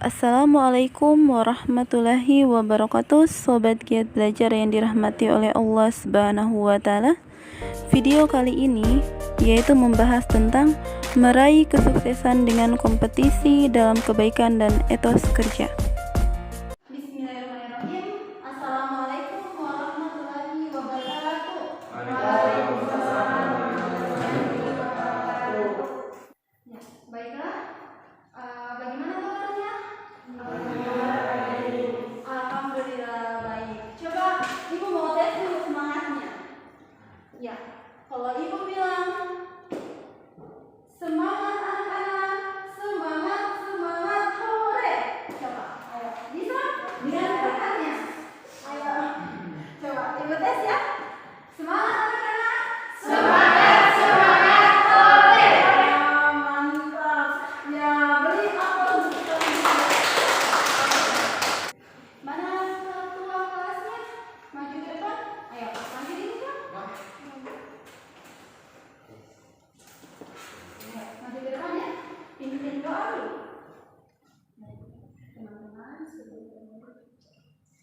Assalamualaikum warahmatullahi wabarakatuh. Sobat Giat Belajar yang dirahmati oleh Allah Subhanahu wa Ta'ala. Video kali ini yaitu membahas tentang meraih kesuksesan dengan kompetisi dalam kebaikan dan etos kerja. Bismillahirrahmanirrahim. Assalamualaikum warahmatullahi wabarakatuh. Waalaikumsalam. Ya, baiklah. Bagaimana kabarnya? Alhamdulillah baik. Coba Ibu mau tes dulu semangatnya. Ya, kalau Ibu bilang semangat anak-anak, semangat, semangat, hore. Coba, ayo. Bisa? Dengan gerakannya. Ayo. Coba Ibu tes ya. Semangat anak-anak. Semangat, semangat, hore. Mantap. Ya, beri aplaus untuk kalian. Mana ketua kelasnya? Maju ke depan. Ayo, maju di depan. Maju ke depan ya. Pimpin doa dulu.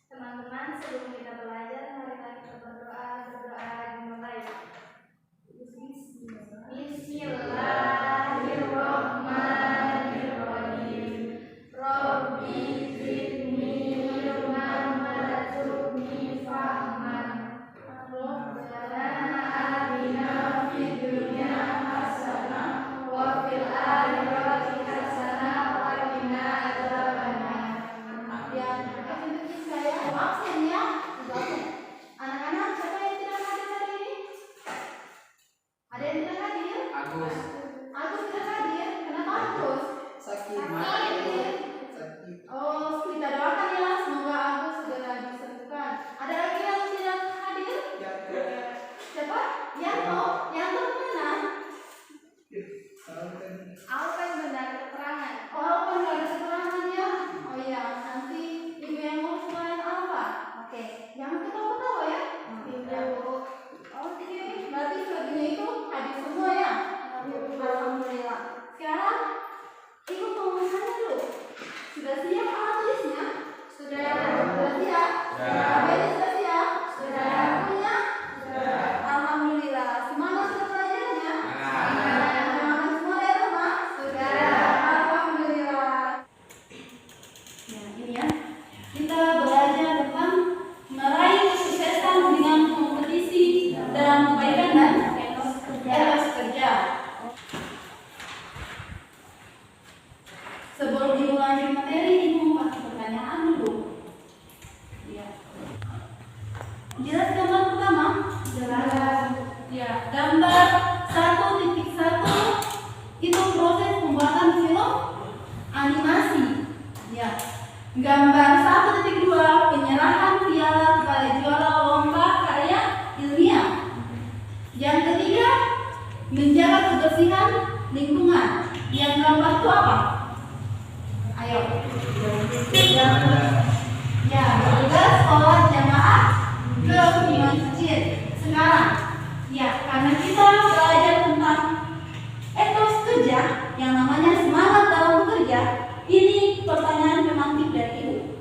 Teman-teman, sebelum kita belajar, mari kita berdoa dimulai. Bismillahirrahmanirrahim. Rabbi zidni ilman warzuqni fahman. Rabbana atina fid dunya hasanah wa fil akhirati hasanah wa qina adzabannar. Ya, saya absen ya. Anak-anak, siapa yang tidak hadir hari ini? Ada yang tidak hadir? Agus tidak hadir. Kenapa Agus? Sakit. Oh, kita doakan ya, semoga Agus segera disembuhkan. Ada lagi yang tidak hadir? Siapa? Yanto. Yanto mana? Alpen benar keterangan. Oh, Alpen nggak ada keterangan ya? Oh iya, nanti Ibu yang ngurus lain apa? Oke, jangan ketawa-ketawa ya. Ibu. Oke, berarti selanjutnya itu hadir semua ya? Alhamdulillah. Sekarang Ibu mau tanya dulu. Sudah siap alat tulisnya? Sudah siap? Sudah siap? Sudah punya? Sudah. Alhamdulillah. Semangat sudah belajarnya? Semangat semua ya rumah? Sudah. Alhamdulillah. Nah ini ya, kita belajar tentang meraih kesuksesan dengan kompetisi dalam kebaikan dan etos kerja. Sebelum dimulai materi, Ibu mau kasih pertanyaan dulu. Ya. Jelas gambar pertama? Jelas. Ya, gambar 1.1 itu proses pembuatan film animasi. Ya. Gambar 1.2 penyerahan piala kepada juara lomba karya ilmiah. Yang ketiga, menjaga kebersihan lingkungan. Yang gambar itu apa? Ayo. Ya, juga sholat jamaah ke masjid. Sekarang, ya, karena kita belajar tentang etos kerja yang namanya semangat dalam bekerja, ini pertanyaan pemantik dari Ibu.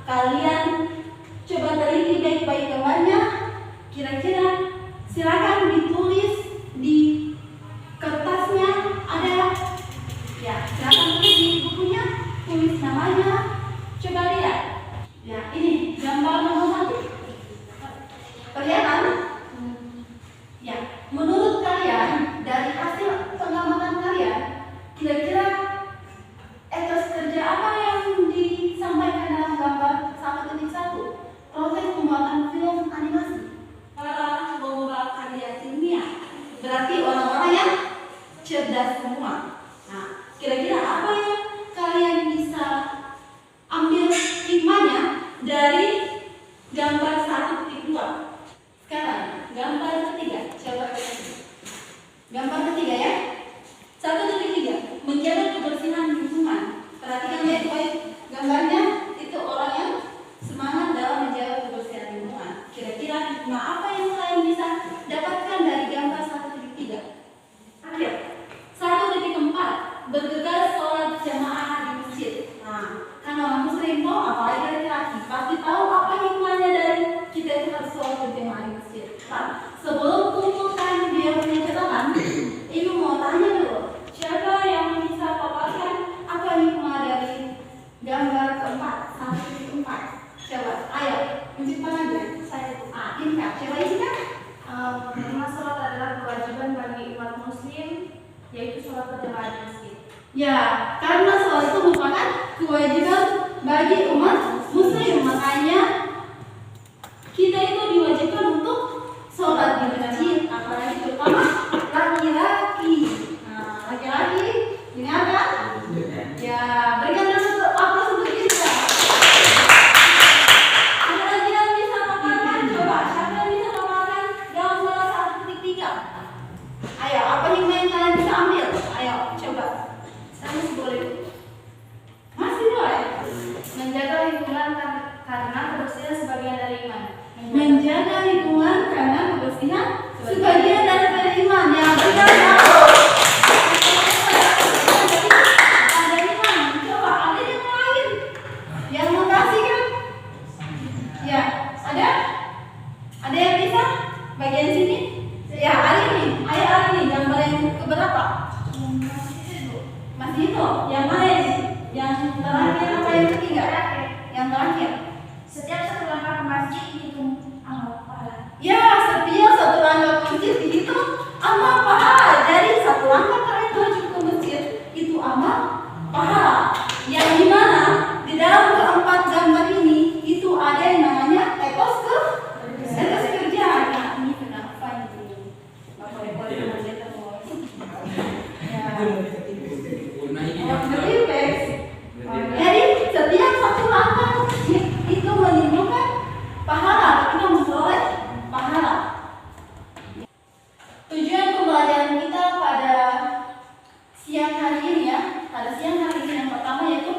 Kalian coba teliti baik-baik gambarnya. Kira-kira silakan ditulis di kertasnya ada. Ya, silakan tulis di bukunya, tulis namanya. Coba lihat. Ya, ini gambar nomor 1. Kelihatan? Ya, menurut kalian dari hasil pengamatan kalian, kira-kira etos kerja apa yang disampaikan dalam gambar 1.1 Nah, sebelum kumpulkan dia punya catatan, Ibu mau tanya dulu, siapa yang bisa paparkan apa hikmah dari gambar keempat, 1-4? Coba, ayo, menciptakan aja. Saya Inka, coba Inka. Pertama, sholat adalah kewajiban bagi umat muslim, yaitu sholat berjamaah di masjid. Ya, karena sholat itu merupakan kewajiban bagi umat muslim, makanya kita itu diwajibkan untuk sholat di masjid, apalagi terutama laki-laki. Nah, laki-laki ini apa? Ya, berikan dulu aplaus untuk kita. Ada lagi yang bisa paparkan? Coba, siapa yang bisa paparkan gambar 1.3? Ayo, apa hikmah yang kalian bisa ambil? Ayo, coba. Saya masih boleh. Masih boleh. Menjaga lingkungan karena kebersihan sebagian dari iman. Menjaga lingkungan karena kebersihan sebagian dari iman. Yang benar ya. Ada iman. Coba ada yang lain yang makasih kan? Ya, ada? Ada yang bisa? Bagian sini? Ya, hari ini. Ayo hari ini gambar yang keberapa? Masih itu. Yang mana ini? Yang terakhir apa yang ketiga? Yang terakhir. Setiap satu langkah ke masjid dihitung amal pahala. Ya, setiap satu langkah ke masjid dihitung amal pahala. Jadi satu langkah kalian menuju ke masjid itu amal pahala. Yang dimana di dalam keempat gambar ini itu ada yang namanya etos kerja. Nah, ini kenapa ini? Bapak boleh mengajar terus. Ya. Jadi setiap satu langkah ke masjid itu menimbulkan pahala, kita memperoleh pahala. Tujuan pembelajaran kita pada siang hari ini ya, pada siang hari ini yang pertama yaitu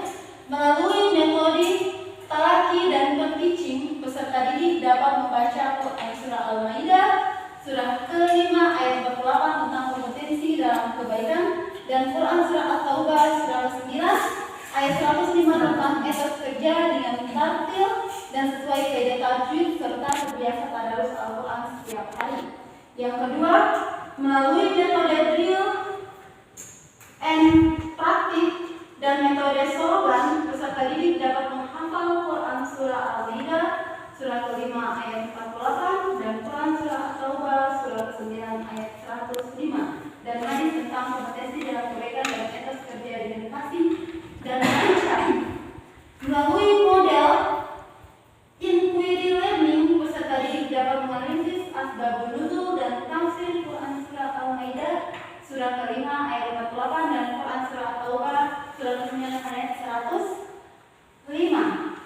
melalui metode talaki dan per-teaching, peserta didik dapat membaca Quran surah Al-Maidah surah ke-5 ayat 48 tentang kompetensi dalam kebaikan dan Quran surah At-Taubah surah 9 ayat 105 tentang etos kerja dengan tartil dan sesuai kaidah tajwid serta terbiasa tadarus Al-Quran setiap hari. Yang kedua, melalui metode drill and practice dan metode slogan, peserta didik dapat menghafal Quran surah Al-Maidah surah ke-5 ayat 48 dan Quran surah At-Taubah surah ke-9 ayat 105 dan hadis tentang kompetensi dalam kebaikan dan etos kerja dengan kasih dan lancar. Melalui model inquiry learning, peserta didik dapat menganalisis asbabun nuzul dan tafsir Quran surah Al-Maidah surah ke-5 ayat 48 dan Quran surah At-Taubah surah ke-9 ayat 105.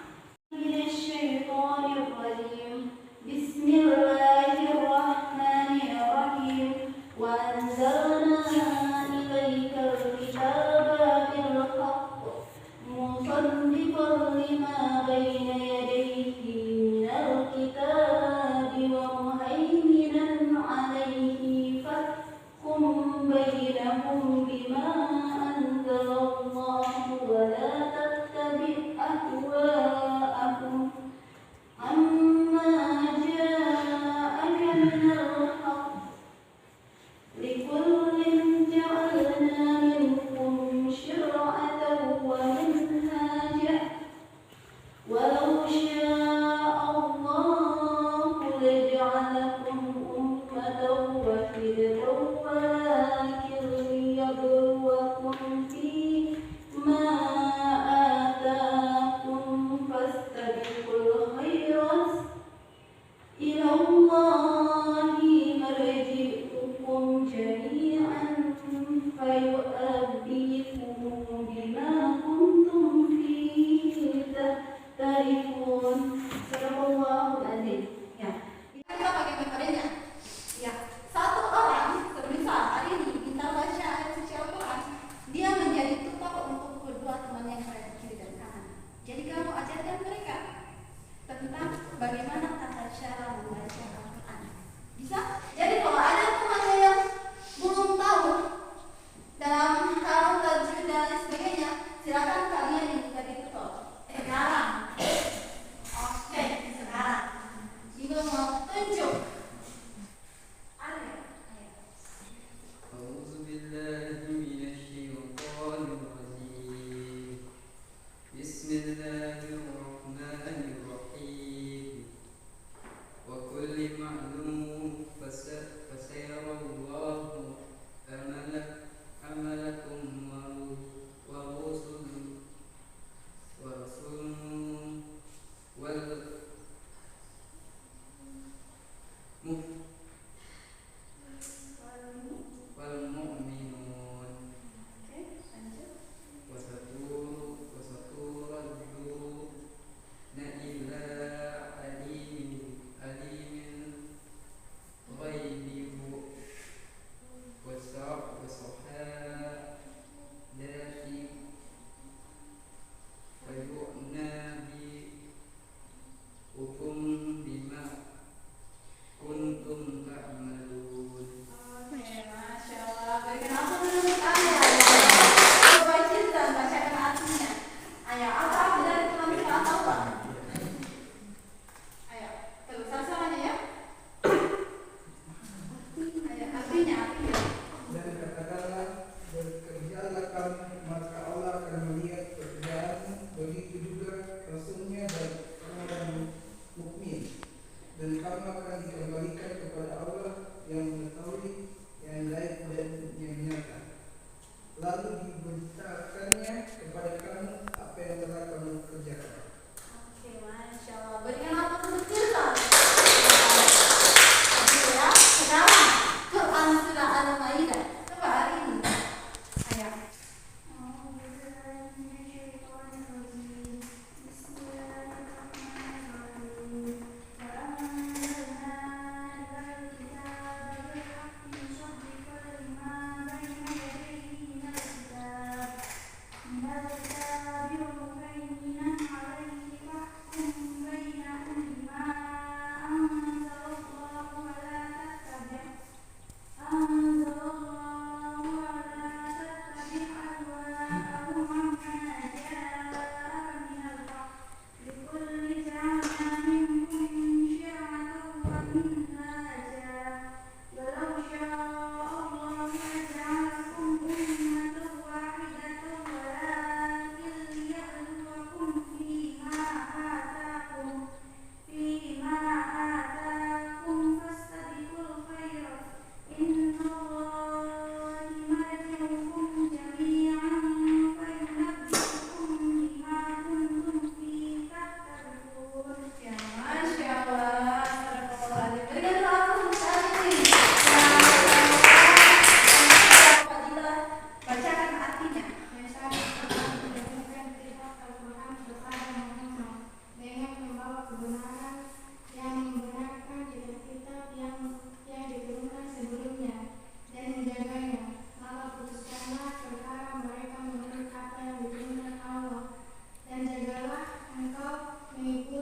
Bismillahirrahmanirrahim. Wa anzalna ilaikal kitaba bil haqq musaddiqan lima baina yadayhi minal kitabi wa muhaiminan alaihi fahkum bainahum bima anzalallahu wa la tattabi' ahwa'ahum amma ja'aka minal haqq likullin ja'alna minkum syir'atan wa minhaja walau sya'allahu laja'alakum ummatan wahidatan walakin liyabluwakum fima ataakum fastabiqul khairat ilallahi marji'ukum jami'an fayu'abbikum bima kuntum fihi tahtarifun. Sadaqallahul azim. Ya. Kita pakai metodenya. Ya. Satu orang semisal hari ini kita baca ayat suci Al-Quran, dia menjadi tutor untuk kedua temannya yang berada kiri dan kanan. Jadi kamu ajarkan mereka tentang bagaimana tata cara membaca Al-Quran. Bisa? Jadi kalau ada temannya yang belum tahu dalam hal tajwid dan lain sebagainya, silakan kalian yang jadi tutor. Sekarang, oke, sekarang Ibu mau tunjuk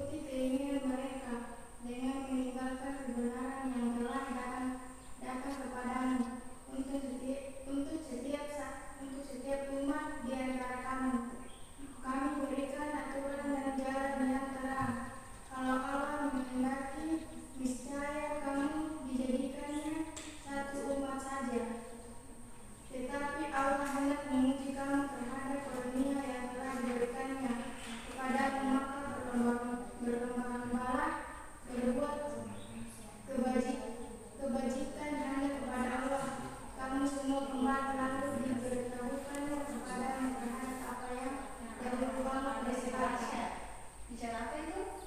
mengikuti keinginan mereka dengan meninggalkan kebenaran yang telah datang kepadamu untuk setiap umat di antara kamu. Kami berikan aturan dan jalan yang terang. Kalau Allah menghendaki, niscaya kamu dijadikannya satu umat saja. Tetapi Allah hendak menguji kamu terhadap karunia yang telah diberikannya kepadamu, maka berlomba-lombalah berbuat kebajikan hanya kepada Allah. Kamu semua kembali lalu diberitahukannya kepadamu terhadap apa yang dahulu Allah bersedia. Bicara apa itu?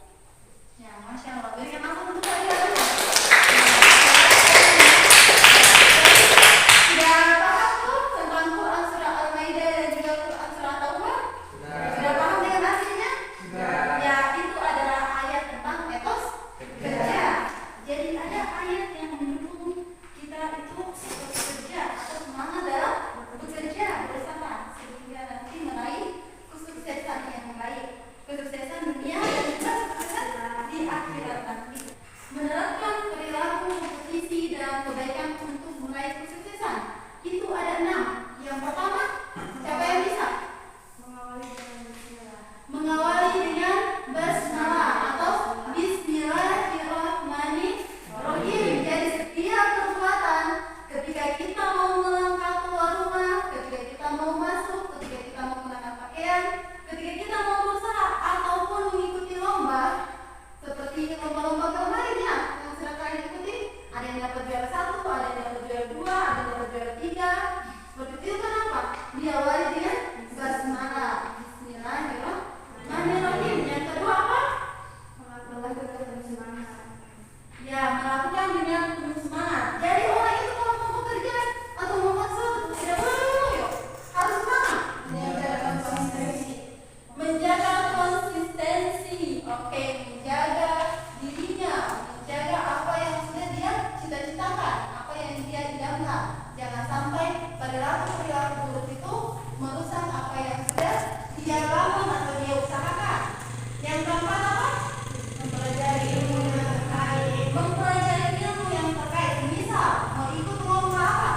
Ya, Masya Allah. Berikan apa untuk kalian? Sudah paham tuh tentang Quran surah Al-Maidah dan juga Quran surah Taubah? Sudah paham dengan artinya? Ya, itu adalah ayat tentang etos kerja. Jadi ada ayat yang mendukung kita itu bekerja atau semangat dalam bekerja bersama sehingga nanti meraih kesuksesan yang baik, kesuksesan dunia dan juga kesuksesan di akhirat nanti. Menerapkan perilaku kompetisi dan kebaikan untuk meraih kesuksesan itu ada 6. Yang pertama, siapa yang bisa? Mengawali dengan basmalah atau Bismillahirrahmanirrahim. Jadi setiap perbuatan ketika kita mau melangkah keluar rumah, ketika kita mau masuk, ketika kita mau menggunakan pakaian, ketika kita mau berusaha ataupun mengikuti lomba seperti lomba-lomba kemarin ya yang sudah kalian ikuti, ada yang dapat juara 1, ada yang dapat juara 2, ada yang dapat juara 3. Seperti itu kenapa? Diawali dengan basmalah, Bismillahirrahmanirrahim. Yang kedua apa? Ya, melakukan dengan penuh semangat. Jadi orang itu kalau mau bekerja atau mau masuk tidak boleh loyo, harus semangat. Menjaga konsistensi. Oke, menjaga dirinya, menjaga apa yang sudah dia cita-citakan, apa yang dia idamkan. Jangan sampai perilaku buruk itu merusak apa yang sudah dia bangun atau dia usahakan. Yang keempat apa? Mempelajari ilmu yang terkait. Misal mau ikut lomba apa?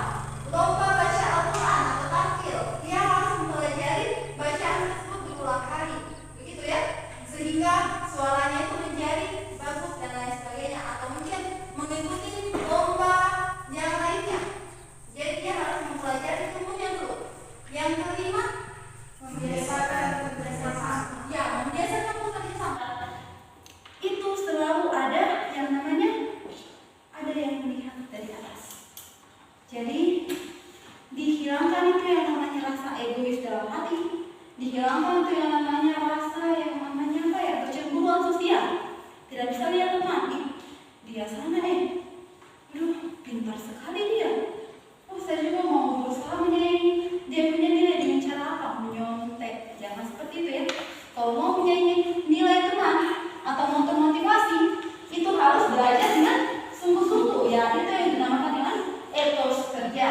Lomba baca Al-Quran atau tampil, dia harus mempelajari bacaan tersebut berulang kali, begitu ya, sehingga suaranya itu menjadi bagus dan lain sebagainya. Atau mungkin mengikuti lomba yang lainnya, jadi dia harus mempelajari ilmunya dulu. Yang kelima, membiasakan bekerjasama. Ya, membiasakan bekerjasama itu selalu ada yang namanya ada yang melihat dari atas. Jadi dihilangkan itu yang namanya rasa egois dalam hati, dihilangkan itu yang namanya rasa yang namanya apa ya, kecemburuan sosial. Tidak bisa lihat teman, dia sana deh, aduh pintar sekali dia, oh saya juga mau berusaha menyaingi dia punya nilai dengan cara apa? Menyontek. Jangan seperti itu ya. Kalau mau menyaingi nilai teman atau mau termotivasi, itu harus belajar dengan sungguh-sungguh. Ya, itu yang dinamakan dengan etos kerja.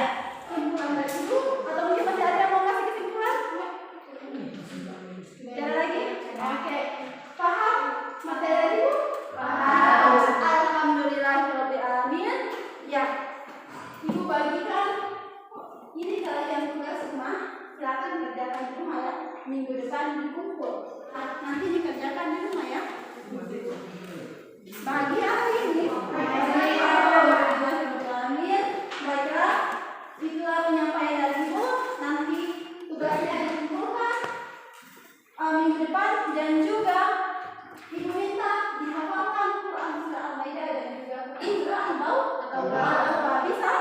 Kesimpulan dari itu, atau mungkin masih ada yang mau kasih kesimpulan? Ada lagi? Oke. Paham materi itu? Paham. Alhamdulillahirrahmanirrahim. Ya, Ibu bagikan ini kalian tugas rumah. Silakan kerjakan di rumah ya. Minggu depan dikumpul. Nanti dikerjakan di rumah ya. Bagi hari ini, baiklah, itulah penyampaian dari Ibu. Nanti tugasnya dikumpulkan minggu depan, dan juga Ibu minta dihafalkan Quran surah Al-Maidah dan juga Quran atau bisa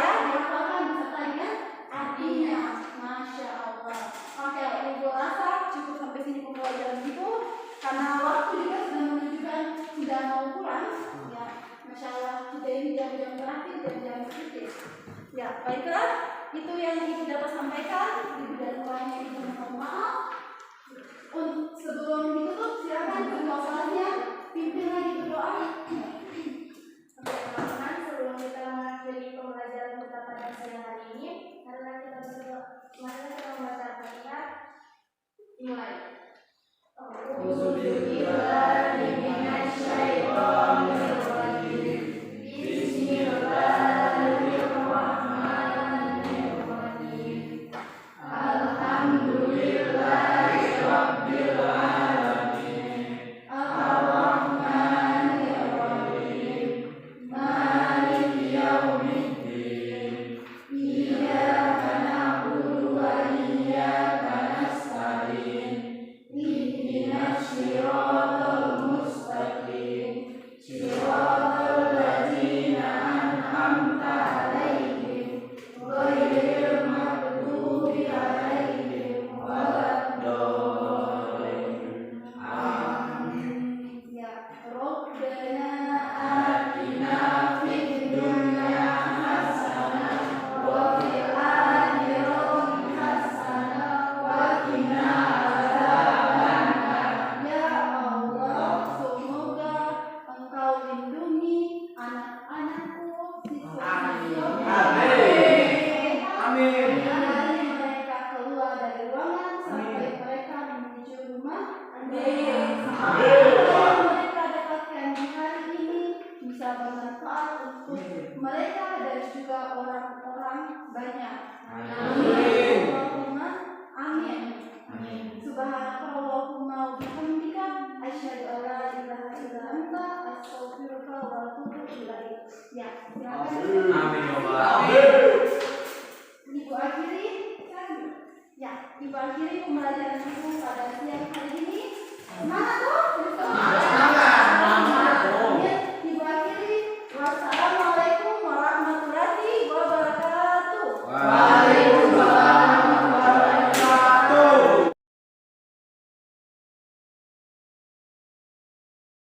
ya, dihafalkan beserta dengan artinya. Masya Allah. Oke, Ibu rasa cukup sampai sini pembelajaran Ibu, karena waktu juga sudah menunjukkan sudah mau pulang. Ya, Masya Allah, kita ini jam-jam terakhir dan jam sedikit. Ya, baiklah, itu yang Ibu dapat sampaikan. Ibu dan keluarganya Ibu mohon maaf. Sebelum ditutup, silakan berdoanya, pimpin lagi berdoa. Oke, teman-teman, sebelum kita mengakhiri pembelajaran kita pada siang hari ini, marilah kita berdoa. Marilah kita membaca Al-Fatihah. Dimulai. Amin ya Allah.